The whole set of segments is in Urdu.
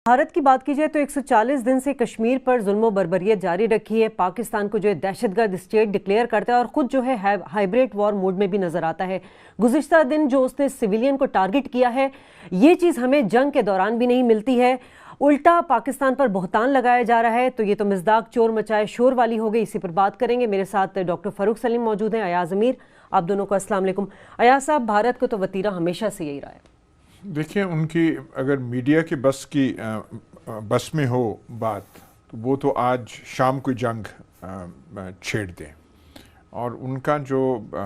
بھارت کی بات کی جائے تو 140 دن سے کشمیر پر ظلم و بربریت جاری رکھی ہے۔ پاکستان کو جو ہے دہشت گرد اسٹیٹ ڈکلیئر کرتا ہے اور خود جو ہے ہائبریڈ وار موڈ میں بھی نظر آتا ہے۔ گزشتہ دن جو اس نے سویلین کو ٹارگٹ کیا ہے، یہ چیز ہمیں جنگ کے دوران بھی نہیں ملتی ہے۔ الٹا پاکستان پر بہتان لگایا جا رہا ہے، تو یہ تو مصداق چور مچائے شور والی ہو گئی۔ اسی پر بات کریں گے، میرے ساتھ ڈاکٹر فاروق سلیم موجود ہیں، ایاز امیر، آپ دونوں کو السلام علیکم۔ ایاز صاحب، بھارت کو تو وتیرہ ہمیشہ سے یہی رہا ہے۔ دیکھیں، ان کی اگر میڈیا کے بس میں ہو بات، تو وہ تو آج شام کو جنگ چھیڑ دیں۔ اور ان کا جو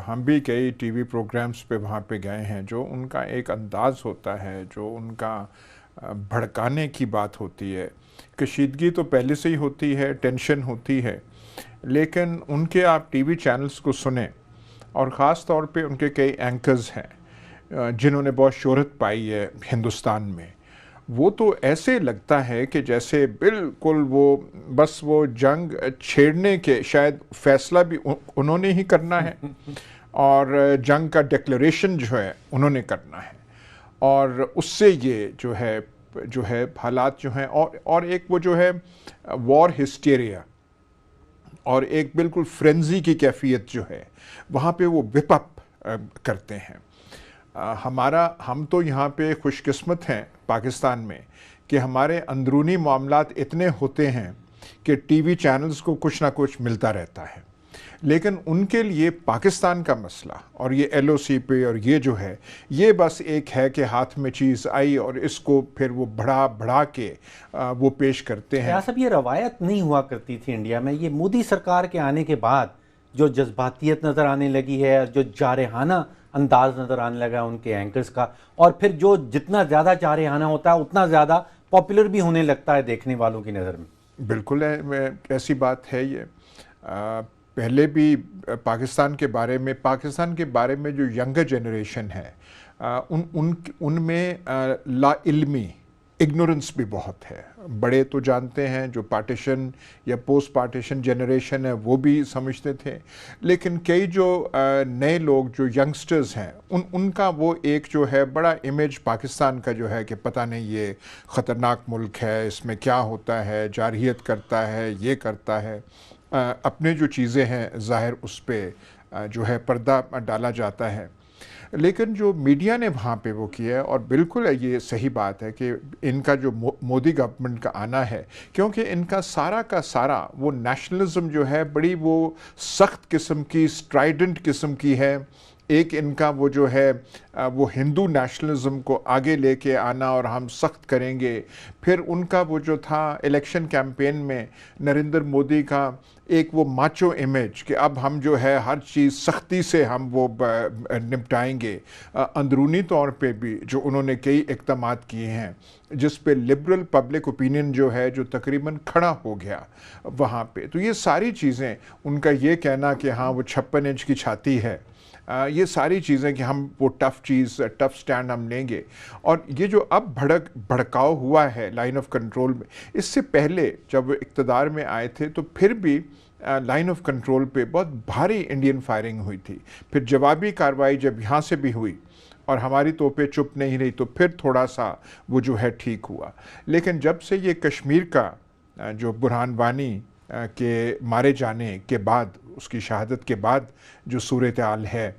ہم بھی کئی ٹی وی پروگرامز پہ وہاں پہ گئے ہیں، جو ان کا ایک انداز ہوتا ہے، جو ان کا بھڑکانے کی بات ہوتی ہے، کشیدگی تو پہلے سے ہی ہوتی ہے، ٹینشن ہوتی ہے، لیکن ان کے آپ ٹی وی چینلز کو سنیں، اور خاص طور پہ ان کے کئی اینکرز ہیں جنہوں نے بہت شہرت پائی ہے ہندوستان میں، وہ تو ایسے لگتا ہے کہ جیسے بالکل وہ جنگ چھیڑنے کے شاید فیصلہ بھی انہوں نے ہی کرنا ہے، اور جنگ کا ڈکلیریشن جو ہے انہوں نے کرنا ہے، اور اس سے یہ جو ہے حالات جو ہیں، اور ایک وہ جو ہے وار ہسٹیریا اور ایک بالکل فرینزی کی کیفیت جو ہے وہاں پہ وہ وپ اپ کرتے ہیں۔ ہم تو یہاں پہ خوش قسمت ہیں پاکستان میں کہ ہمارے اندرونی معاملات اتنے ہوتے ہیں کہ ٹی وی چینلز کو کچھ نہ کچھ ملتا رہتا ہے، لیکن ان کے لیے پاکستان کا مسئلہ اور یہ ایل او سی پہ اور یہ جو ہے، یہ بس ایک ہے کہ ہاتھ میں چیز آئی اور اس کو پھر وہ بڑھا کے وہ پیش کرتے ہیں۔ صاحب، یہ روایت نہیں ہوا کرتی تھی انڈیا میں، یہ مودی سرکار کے آنے کے بعد جو جذباتیت نظر آنے لگی ہے، جو جارحانہ انداز نظر آنے لگا ان کے اینکرز کا، اور پھر جو جتنا زیادہ جارحانہ ہوتا ہے اتنا زیادہ پاپولر بھی ہونے لگتا ہے دیکھنے والوں کی نظر میں۔ بالکل ایسی بات ہے۔ یہ پہلے بھی پاکستان کے بارے میں جو ینگر جنریشن ہے، ان میں لا علمی، اگنورنس بھی بہت ہے۔ بڑے تو جانتے ہیں، جو پارٹیشن یا پوسٹ پارٹیشن جنریشن ہے وہ بھی سمجھتے تھے، لیکن کئی جو نئے لوگ جو ینگسٹرز ہیں، ان کا وہ ایک جو ہے بڑا امیج پاکستان کا جو ہے کہ پتہ نہیں یہ خطرناک ملک ہے، اس میں کیا ہوتا ہے، جارحیت کرتا ہے، یہ کرتا ہے، اپنے جو چیزیں ہیں ظاہر اس پہ جو ہے پردہ ڈالا جاتا ہے۔ لیکن جو میڈیا نے وہاں پہ وہ کیا ہے، اور بالکل یہ صحیح بات ہے کہ ان کا جو مودی گورنمنٹ کا آنا ہے، کیونکہ ان کا سارا وہ نیشنلزم جو ہے بڑی وہ سخت قسم کی، اسٹرائیڈنٹ قسم کی ہے۔ ایک ان کا وہ جو ہے وہ ہندو نیشنلزم کو آگے لے کے آنا، اور ہم سخت کریں گے۔ پھر ان کا وہ جو تھا الیکشن کیمپین میں نریندر مودی کا ایک وہ ماچو امیج کہ اب ہم جو ہے ہر چیز سختی سے ہم وہ نپٹائیں گے۔ اندرونی طور پہ بھی جو انہوں نے کئی اقدامات کیے ہیں، جس پہ لبرل پبلک اوپینین جو ہے جو تقریباً کھڑا ہو گیا وہاں پہ، تو یہ ساری چیزیں، ان کا یہ کہنا کہ ہاں وہ 56 انچ کی چھاتی ہے، یہ ساری چیزیں کہ ہم وہ ٹف سٹینڈ ہم لیں گے۔ اور یہ جو اب بھڑکاؤ ہوا ہے لائن آف کنٹرول میں، اس سے پہلے جب اقتدار میں آئے تھے تو پھر بھی لائن آف کنٹرول پہ بہت بھاری انڈین فائرنگ ہوئی تھی۔ پھر جوابی کارروائی جب یہاں سے بھی ہوئی اور ہماری توپیں چپ نہیں رہی، تو پھر تھوڑا سا وہ جو ہے ٹھیک ہوا۔ لیکن جب سے یہ کشمیر کا جو برہان وانی کے مارے جانے کے بعد، اس کی شہادت کے بعد جو صورتحال ہے،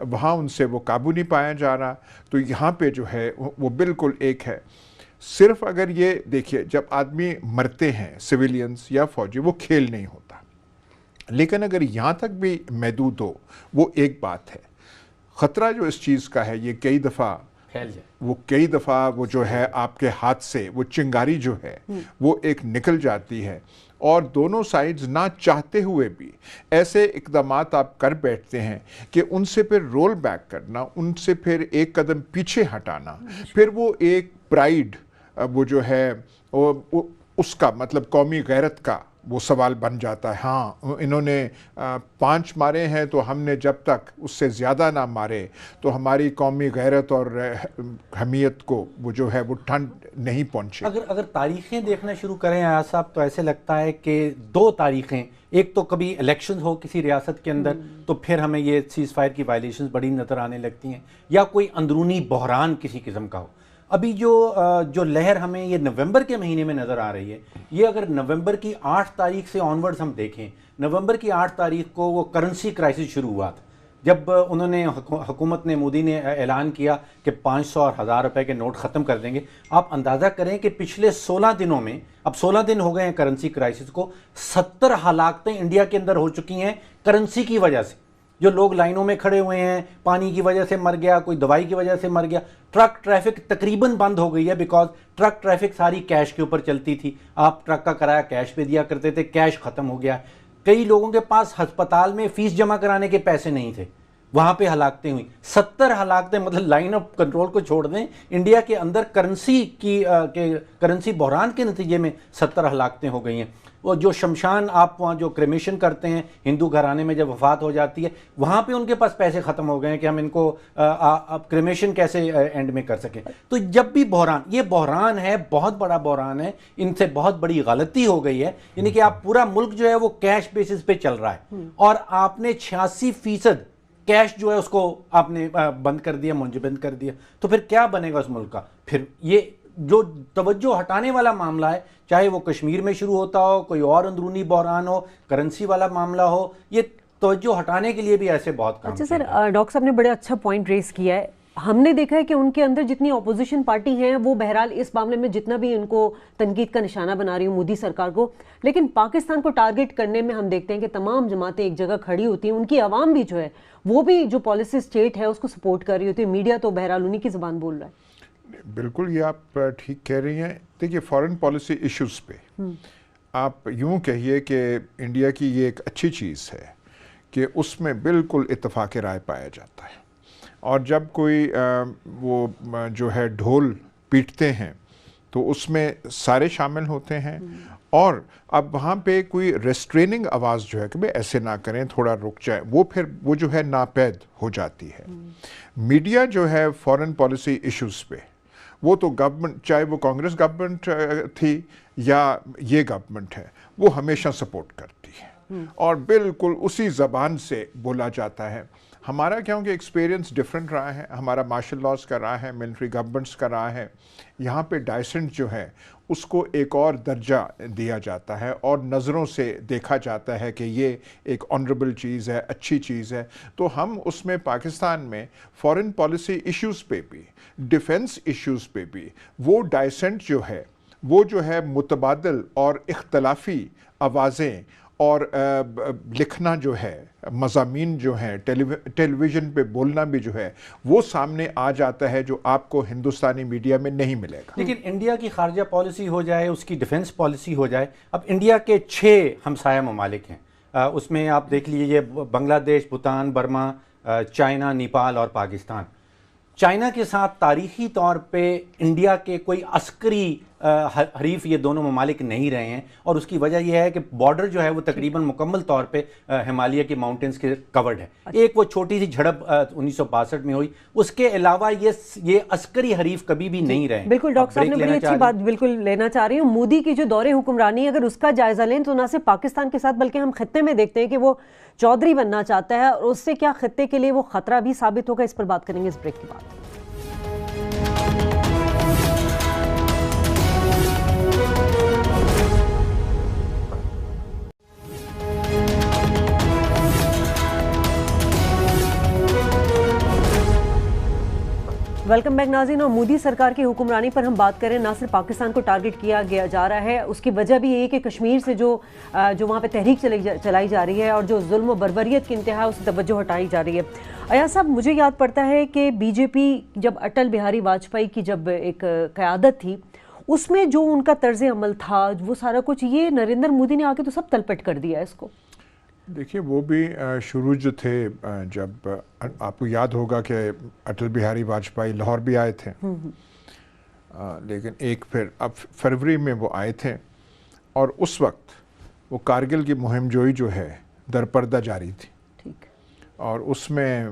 وہاں ان سے وہ قابو نہیں پایا جا رہا، تو یہاں پہ جو ہے وہ بالکل ایک ہے۔ صرف اگر یہ دیکھیے، جب آدمی مرتے ہیں سویلینز یا فوجی، وہ کھیل نہیں ہوتا، لیکن اگر یہاں تک بھی محدود ہو، وہ ایک بات ہے۔ خطرہ جو اس چیز کا ہے، یہ کئی دفعہ وہ جو ہے آپ کے ہاتھ سے وہ چنگاری جو ہے وہ ایک نکل جاتی ہے، اور دونوں سائیڈز نہ چاہتے ہوئے بھی ایسے اقدامات آپ کر بیٹھتے ہیں کہ ان سے پھر رول بیک کرنا، ان سے پھر ایک قدم پیچھے ہٹانا، پھر وہ ایک پرائیڈ وہ جو ہے اس کا مطلب قومی غیرت کا وہ سوال بن جاتا ہے۔ ہاں، انہوں نے 5 مارے ہیں تو ہم نے جب تک اس سے زیادہ نہ مارے تو ہماری قومی غیرت اور حمیت کو وہ جو ہے وہ ٹھنڈ نہیں پہنچے۔ اگر تاریخیں دیکھنا شروع کریں ایاز صاحب، تو ایسے لگتا ہے کہ 2 تاریخیں، ایک تو کبھی الیکشنز ہو کسی ریاست کے اندر تو پھر ہمیں یہ سیز فائر کی وائلیشنز بڑی نظر آنے لگتی ہیں، یا کوئی اندرونی بحران کسی قسم کا ہو۔ ابھی جو لہر ہمیں یہ نومبر کے مہینے میں نظر آ رہی ہے، یہ اگر نومبر کی 8 تاریخ سے آنورڈز ہم دیکھیں، نومبر کی 8 تاریخ کو وہ کرنسی کرائسس شروع ہوا تھا، جب انہوں نے حکومت نے مودی نے اعلان کیا کہ 500 اور 1000 روپے کے نوٹ ختم کر دیں گے. آپ اندازہ کریں کہ پچھلے 16 دنوں میں، اب 16 دن ہو گئے ہیں کرنسی کرائسس کو، 70 ہلاکتیں انڈیا کے اندر ہو چکی ہیں کرنسی کی وجہ سے. جو لوگ لائنوں میں کھڑے ہوئے ہیں، پانی کی وجہ سے مر گیا، کوئی دوائی کی وجہ سے مر گیا. ٹرک ٹریفک تقریباً بند ہو گئی ہے، بیکاز ٹرک ٹریفک ساری کیش کے اوپر چلتی تھی. آپ ٹرک کا کرایہ کیش پہ دیا کرتے تھے، کیش ختم ہو گیا. کئی لوگوں کے پاس ہسپتال میں فیس جمع کرانے کے پیسے نہیں تھے، وہاں پہ ہلاکتیں ہوئیں. 70 ہلاکتیں، مطلب لائن آف کنٹرول کو چھوڑ دیں، انڈیا کے اندر کرنسی بحران کے نتیجے میں 70 ہلاکتیں ہو گئی ہیں. وہ جو شمشان، آپ وہاں جو کریمیشن کرتے ہیں ہندو گھرانے میں جب وفات ہو جاتی ہے، وہاں پہ ان کے پاس پیسے ختم ہو گئے ہیں کہ ہم ان کو کریمیشن کیسے اینڈ میں کر سکیں. تو جب بھی یہ بحران ہے، بہت بڑا بحران ہے، ان سے بہت بڑی غلطی ہو گئی ہے. یعنی کہ آپ پورا ملک جو ہے وہ کیش بیسس پہ چل رہا ہے، اور آپ نے 86% کیش جو ہے اس کو آپ نے بند کر دیا، منجمد کر دیا. تو پھر کیا بنے گا اس ملک کا؟ پھر یہ جو توجہ ہٹانے والا معاملہ ہے، چاہے وہ کشمیر میں شروع ہوتا ہو، کوئی اور اندرونی بحران ہو، کرنسی والا معاملہ ہو، یہ توجہ ہٹانے کے لیے بھی ایسے بہت کام. اچھا سر، ڈاکٹر صاحب نے بڑے اچھا پوائنٹ ریز کیا ہے. ہم نے دیکھا ہے کہ ان کے اندر جتنی اپوزیشن پارٹی ہیں وہ بہرحال اس معاملے میں جتنا بھی ان کو تنقید کا نشانہ بنا رہی ہوں مودی سرکار کو، لیکن پاکستان کو ٹارگٹ کرنے میں ہم دیکھتے ہیں کہ تمام جماعتیں ایک جگہ کھڑی ہوتی ہیں. ان کی عوام بھی جو ہے وہ بھی جو پالیسی اسٹیٹ ہے اس کو سپورٹ کر رہی ہوتی ہے. میڈیا تو بہرحال انہی کی زبان بول رہا ہے. بالکل یہ آپ ٹھیک کہہ رہی ہیں. دیکھیے فارن پالیسی ایشوز پہ آپ یوں کہیے کہ انڈیا کی یہ ایک اچھی چیز ہے کہ اس میں بالکل اتفاق رائے پایا جاتا ہے، اور جب کوئی وہ جو ہے ڈھول پیٹتے ہیں تو اس میں سارے شامل ہوتے ہیں. اور اب وہاں پہ کوئی ریسٹریننگ آواز جو ہے کہ بھئی ایسے نہ کریں، تھوڑا رک جائیں، وہ جو ہے ناپید ہو جاتی ہے. میڈیا جو ہے فارن پالیسی ایشوز پہ، وہ تو گورنمنٹ، چاہے وہ کانگریس گورنمنٹ تھی یا یہ گورنمنٹ ہے، وہ ہمیشہ سپورٹ کرتی ہے اور بالکل اسی زبان سے بولا جاتا ہے. ہمارا کیونکہ ایکسپیرینس ڈیفرنٹ رہا ہے، ہمارا مارشل لاز کا رہا ہے، ملٹری گورنمنٹس کا رہا ہے. یہاں پہ ڈائسنٹ جو ہے اس کو ایک اور درجہ دیا جاتا ہے اور نظروں سے دیکھا جاتا ہے کہ یہ ایک آنریبل چیز ہے، اچھی چیز ہے. تو ہم اس میں پاکستان میں فارن پالیسی ایشوز پہ بھی، ڈیفنس ایشوز پہ بھی وہ ڈائسنٹ جو ہے متبادل اور اختلافی آوازیں اور لکھنا جو ہے، مضامین جو ہیں، ٹیلی ویژن پہ بولنا بھی جو ہے وہ سامنے آ جاتا ہے، جو آپ کو ہندوستانی میڈیا میں نہیں ملے گا. لیکن انڈیا کی خارجہ پالیسی ہو جائے، اس کی ڈیفنس پالیسی ہو جائے، اب انڈیا کے 6 ہمسایہ ممالک ہیں. اس میں آپ دیکھ لیجئے بنگلہ دیش، بھوٹان، برما، چائنا، نیپال اور پاکستان. چائنا کے ساتھ تاریخی طور پہ انڈیا کے کوئی عسکری حریف یہ دونوں ممالک نہیں رہے ہیں، اور اس کی وجہ یہ ہے کہ بارڈر جو ہے وہ تقریباً مکمل طور پہ ہمالیہ کے ماؤنٹینز کے کورڈ ہے. ایک وہ چھوٹی سی جھڑپ 1962 میں ہوئی، اس کے علاوہ یہ عسکری حریف کبھی بھی نہیں رہے. بالکل ڈاکٹر صاحب نے بڑی اچھی بات بالکل لینا چاہ رہی ہوں. مودی کی جو دور حکمرانی اگر اس کا جائزہ لیں تو نہ صرف پاکستان کے ساتھ بلکہ ہم خطے میں دیکھتے ہیں کہ وہ چودھری بننا چاہتا ہے، اور اس سے کیا خطے کے لیے وہ خطرہ بھی ثابت ہوگا، اس پر بات کریں گے اس بریک کے بعد. ویلکم بیک ناظرین. اور مودی سرکار کی حکمرانی پر ہم بات کریں، نہ صرف پاکستان کو ٹارگٹ کیا جا رہا ہے، اس کی وجہ بھی یہی کہ کشمیر سے جو وہاں پہ تحریک چلائی جا رہی ہے اور جو ظلم و بربریت کی انتہا اس سے توجہ ہٹائی جا رہی ہے. ایاز صاحب، مجھے یاد پڑتا ہے کہ بی جے پی جب اٹل بہاری واجپئی کی جب ایک قیادت تھی، اس میں جو ان کا طرز عمل تھا، وہ سارا کچھ یہ نریندر مودی نے آ کے تو سب تلپٹ کر دیا ہے اس کو. دیکھیے وہ بھی شروع جو تھے، جب آپ کو یاد ہوگا کہ اٹل بہاری واجپئی لاہور بھی آئے تھے، لیکن ایک پھر اب فروری میں وہ آئے تھے، اور اس وقت وہ کارگل کی مہم جوئی جو ہے درپردہ جاری تھی، اور اس میں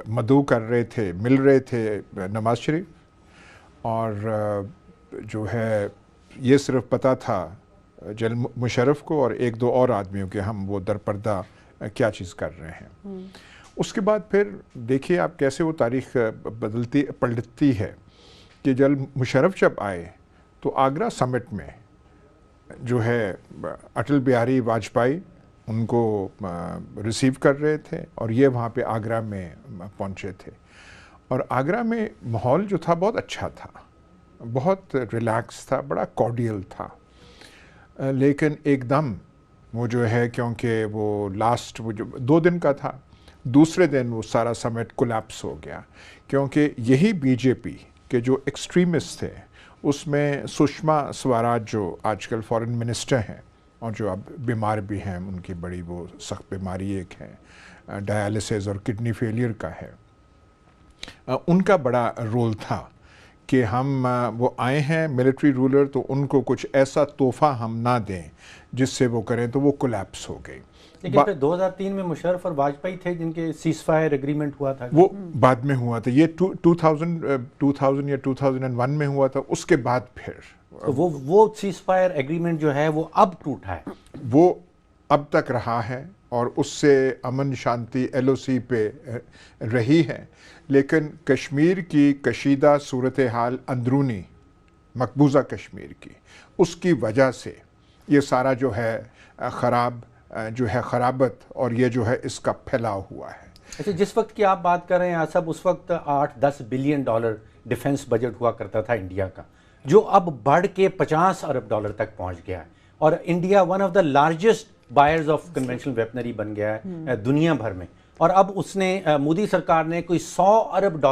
مدعو کر رہے تھے، مل رہے تھے نواز شریف، اور جو ہے یہ صرف پتہ تھا جنرل مشرف کو اور 1-2 اور آدمیوں کے ہم وہ درپردہ کیا چیز کر رہے ہیں. اس کے بعد پھر دیکھیے آپ کیسے وہ تاریخ پلٹتی ہے کہ جب مشرف جب آئے تو آگرہ سمٹ میں جو ہے اٹل بہاری واجپئی ان کو ریسیو کر رہے تھے اور یہ وہاں پہ آگرہ میں پہنچے تھے، اور آگرہ میں ماحول جو تھا بہت اچھا تھا، بہت ریلیکس تھا، بڑا کارڈیل تھا، لیکن ایک دم وہ جو ہے کیونکہ وہ لاسٹ وہ جو 2 دن کا تھا، دوسرے دن وہ سارا سمٹ کولیپس ہو گیا، کیونکہ یہی بی جے پی کے جو ایکسٹریمسٹ تھے اس میں سشما سوراج جو آج کل فارن منسٹر ہیں اور جو اب بیمار بھی ہیں، ان کی بڑی وہ سخت بیماری ایک ہے ڈائیلسس اور کڈنی فیلئر کا ہے، ان کا بڑا رول تھا کہ ہم وہ آئے ہیں ملٹری رولر تو ان کو کچھ ایسا تحفہ ہم نہ دیں جس سے وہ کریں، تو وہ کولیپس ہو گئی۔ لیکن پھر 2003 میں مشرف اور واجپئی تھے جن کے سیز فائر ایگریمنٹ ہوا تھا، وہ بعد میں ہوا تھا، یہ 2000 یا 2001 میں ہوا تھا، اس کے بعد پھر تو وہ سیز فائر ایگریمنٹ جو ہے وہ اب ٹوٹا ہے، وہ اب تک رہا ہے اور اس سے امن شانتی ایل او سی پہ رہی ہے، لیکن کشمیر کی کشیدہ صورتحال اندرونی مقبوضہ کشمیر کی، اس کی وجہ سے یہ سارا جو ہے خرابت اور یہ جو ہے اس کا پھیلاؤ ہوا ہے۔ اچھا، جس وقت کی آپ بات کر رہے ہیں صاحب، اس وقت $8-10 بلین ڈیفنس بجٹ ہوا کرتا تھا انڈیا کا، جو اب بڑھ کے $50 ارب تک پہنچ گیا ہے، اور India one of the largest buyers of conventional weaponry بن گیا ہے دنیا بھر میں، اور اب اس نے مودی سرکار نے کوئی $100 ارب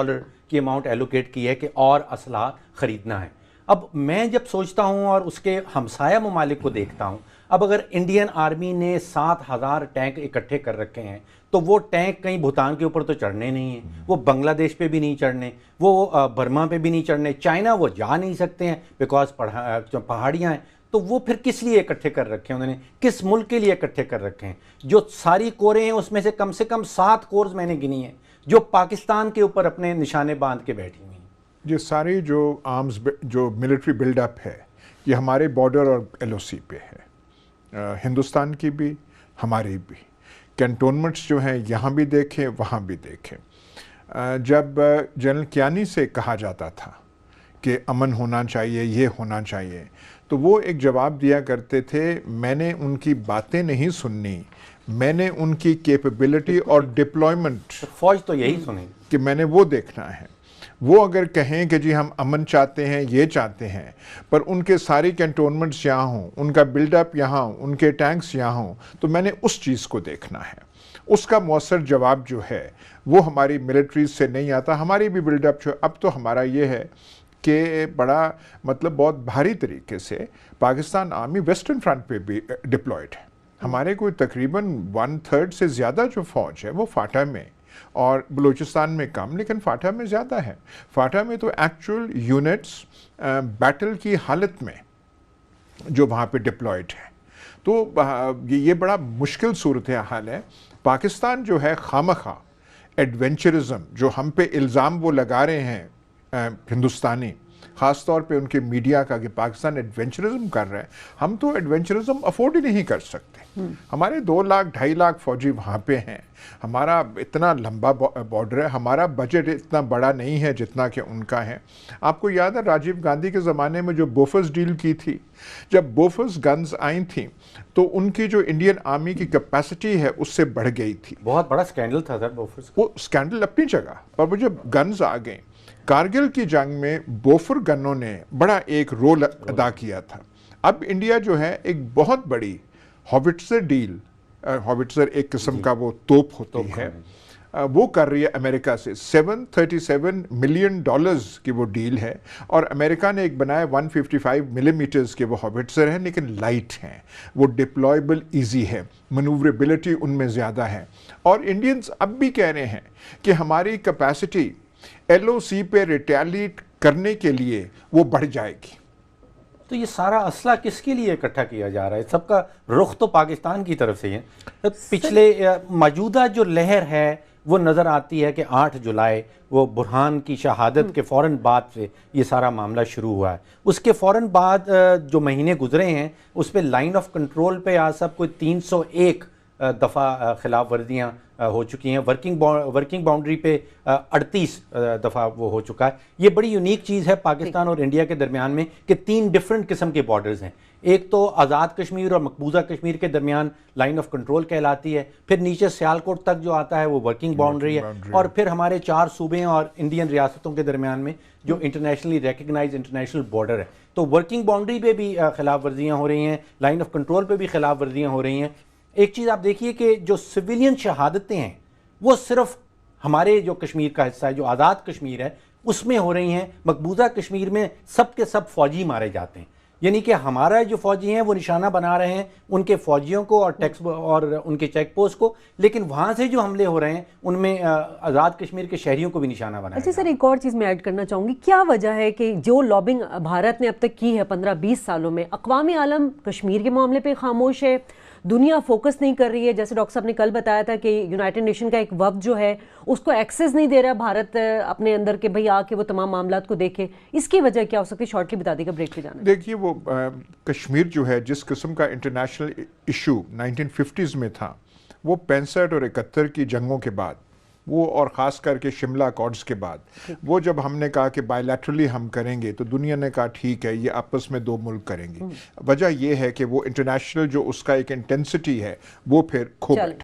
کی اماؤنٹ ایلوکیٹ کی ہے کہ اور اسلحہ خریدنا ہے۔ اب میں جب سوچتا ہوں اور اس کے ہمسایہ ممالک کو دیکھتا ہوں، اب اگر انڈین آرمی نے 7,000 ٹینک اکٹھے کر رکھے ہیں تو وہ ٹینک کہیں بھوتان کے اوپر تو چڑھنے نہیں ہیں، وہ بنگلہ دیش پہ بھی نہیں چڑھنے، وہ برما پہ بھی نہیں چڑھنے، چائنا وہ جا نہیں سکتے ہیں بیکاز پہاڑیاں ہیں، تو وہ پھر کس لیے اکٹھے کر رکھے ہیں انہوں نے، کس ملک کے لیے اکٹھے کر رکھے ہیں؟ جو ساری کوریں ہیں اس میں سے کم 7 کورز میں نے گنی ہیں جو پاکستان کے اوپر اپنے نشانے باندھ کے بیٹھی ہوئی ہیں۔ یہ ساری جو آرمز جو ملٹری بلڈ اپ ہے یہ ہمارے بارڈر اور ایل او سی پہ ہے، ہندوستان کی بھی ہماری بھی، کینٹونمنٹس جو ہیں یہاں بھی دیکھیں وہاں بھی دیکھیں۔ جب جنرل کیانی سے کہا جاتا تھا کہ امن ہونا چاہیے، یہ ہونا چاہیے، تو وہ ایک جواب دیا کرتے تھے، میں نے ان کی باتیں نہیں سننی، میں نے ان کی کیپیبلٹی اور ڈپلائمنٹ، فوج تو یہی سنیں کہ میں نے وہ دیکھنا ہے۔ وہ اگر کہیں کہ جی ہم امن چاہتے ہیں، یہ چاہتے ہیں، پر ان کے ساری کینٹونمنٹس یہاں ہوں، ان کا بلڈ اپ یہاں ہوں، ان کے ٹینکس یہاں ہوں، تو میں نے اس چیز کو دیکھنا ہے۔ اس کا مؤثر جواب جو ہے وہ ہماری ملٹریز سے نہیں آتا۔ ہماری بھی بلڈ اپ جو اب تو ہمارا یہ ہے کہ بڑا بہت بھاری طریقے سے پاکستان آرمی ویسٹرن فرنٹ پہ بھی ڈپلائڈ ہے۔ ہمارے کوئی تقریباً 1/3 سے زیادہ جو فوج ہے وہ فاٹا میں اور بلوچستان میں کم، لیکن فاٹا میں زیادہ ہے۔ فاٹا میں تو ایکچوئل یونٹس بیٹل کی حالت میں جو وہاں پہ ڈپلائڈ ہے، تو یہ بڑا مشکل صورتحال ہے۔ پاکستان جو ہے خامخواہ ایڈونچرزم جو ہم پہ الزام وہ لگا رہے ہیں ہندوستانی، خاص طور پہ ان کے میڈیا کا، کہ پاکستان ایڈونچرزم کر رہا ہے، ہم تو ایڈونچرزم افورڈ ہی نہیں کر سکتے۔ ہمارے 2-2.5 لاکھ فوجی وہاں پہ ہیں، ہمارا اتنا لمبا بارڈر ہے، ہمارا بجٹ اتنا بڑا نہیں ہے جتنا کہ ان کا ہے۔ آپ کو یاد ہے راجیو گاندھی کے زمانے میں جو بوفرس ڈیل کی تھی، جب بوفرس گنز آئیں تھیں تو ان کی جو انڈین آرمی کی کیپیسٹی ہے اس سے بڑھ گئی تھی۔ بہت بڑا سکینڈل تھا سر بوفرس، وہ سکینڈل اپنی جگہ پر، وہ جب گنز آ گئیں، کارگل کی جنگ میں بوفر گنوں نے بڑا ایک رول ادا کیا تھا۔ اب انڈیا جو ہے ایک بہت بڑی ہووٹزر ڈیل، ہووٹزر ایک قسم کا وہ توپ ہوتی ہے، وہ کر رہی ہے امریکہ سے۔ $737 ملین کی وہ ڈیل ہے، اور امریکہ نے ایک بنایا 155 ملی میٹرز کے وہ ہووٹزر ہیں، لیکن لائٹ ہیں، وہ ڈپلائبل ایزی ہے، منوربلٹی ان میں زیادہ ہے۔ اور انڈینز اب بھی کہہ رہے ہیں کہ ہماری کیپیسٹی ایل او سی پہ ریٹیلیٹ کرنے کے لیے وہ بڑھ جائے گی۔ تو یہ سارا اسلحہ کس کے لیے اکٹھا کیا جا رہا ہے؟ سب کا رخ تو پاکستان کی طرف سے ہے۔ پچھلے موجودہ جو لہر ہے وہ نظر آتی ہے کہ 8 جولائی وہ برہان کی شہادت کے فوراً بعد سے یہ سارا معاملہ شروع ہوا ہے۔ اس کے فوراً بعد جو مہینے گزرے ہیں اس پہ لائن آف کنٹرول پہ آج سب کوئی 301 دفعہ خلاف ورزیاں ہو چکی ہیں. ورکنگ باؤنڈری پہ 38 دفعہ وہ ہو چکا ہے. یہ بڑی یونیک چیز ہے پاکستان اور انڈیا کے درمیان میں کہ 3 ڈفرنٹ قسم کے بارڈرز ہیں. ایک تو آزاد کشمیر اور مقبوضہ کشمیر کے درمیان لائن آف کنٹرول کہلاتی ہے, پھر نیچے سیالکوٹ تک جو آتا ہے وہ ورکنگ باؤنڈری ہے, اور پھر ہمارے 4 صوبے اور انڈین ریاستوں کے درمیان میں جو انٹرنیشنلی ریکگنائز انٹرنیشنل بارڈر ہے. تو ورکنگ باؤنڈری پہ بھی خلاف ورزیاں ہو رہی ہیں, لائن آف کنٹرول پہ بھی خلاف ورزیاں ہو رہی ہیں. ایک چیز آپ دیکھیے کہ جو سویلین شہادتیں ہیں وہ صرف ہمارے جو کشمیر کا حصہ ہے, جو آزاد کشمیر ہے, اس میں ہو رہی ہیں. مقبوضہ کشمیر میں سب کے سب فوجی مارے جاتے ہیں, یعنی کہ ہمارا جو فوجی ہیں وہ نشانہ بنا رہے ہیں ان کے فوجیوں کو اور ٹیکس اور ان کے چیک پوسٹ کو, لیکن وہاں سے جو حملے ہو رہے ہیں ان میں آزاد کشمیر کے شہریوں کو بھی نشانہ بنایا. اچھا سر, ایک اور چیز میں ایڈ کرنا چاہوں گی, کیا وجہ ہے کہ جو لابنگ بھارت نے اب تک کی ہے 15-20 سالوں میں, اقوام عالم کشمیر کے معاملے پہ خاموش ہے, دنیا فوکس نہیں کر رہی ہے. جیسے ڈاکٹر صاحب نے کل بتایا تھا کہ یونائٹڈ نیشن کا ایک وفد جو ہے اس کو ایکسیس نہیں دے رہا بھارت اپنے اندر کہ بھئی آ کے وہ تمام معاملات کو دیکھے. اس کی وجہ کیا ہو سکتی ہے؟ شارٹلی بتا دیے گا, بریک پہ جانا. دیکھیے وہ کشمیر جو ہے جس قسم کا انٹرنیشنل ایشو 1950s میں تھا, وہ 65 اور 71 کی جنگوں کے بعد, وہ اور خاص کر کے شملہ اکارڈز کے بعد, وہ جب ہم نے کہا کہ بائی لیٹرلی ہم کریں گے تو دنیا نے کہا ٹھیک ہے یہ آپس میں 2 ملک کریں گے. وجہ یہ ہے کہ وہ انٹرنیشنل جو اس کا ایک انٹینسٹی ہے وہ پھر کھو گئی.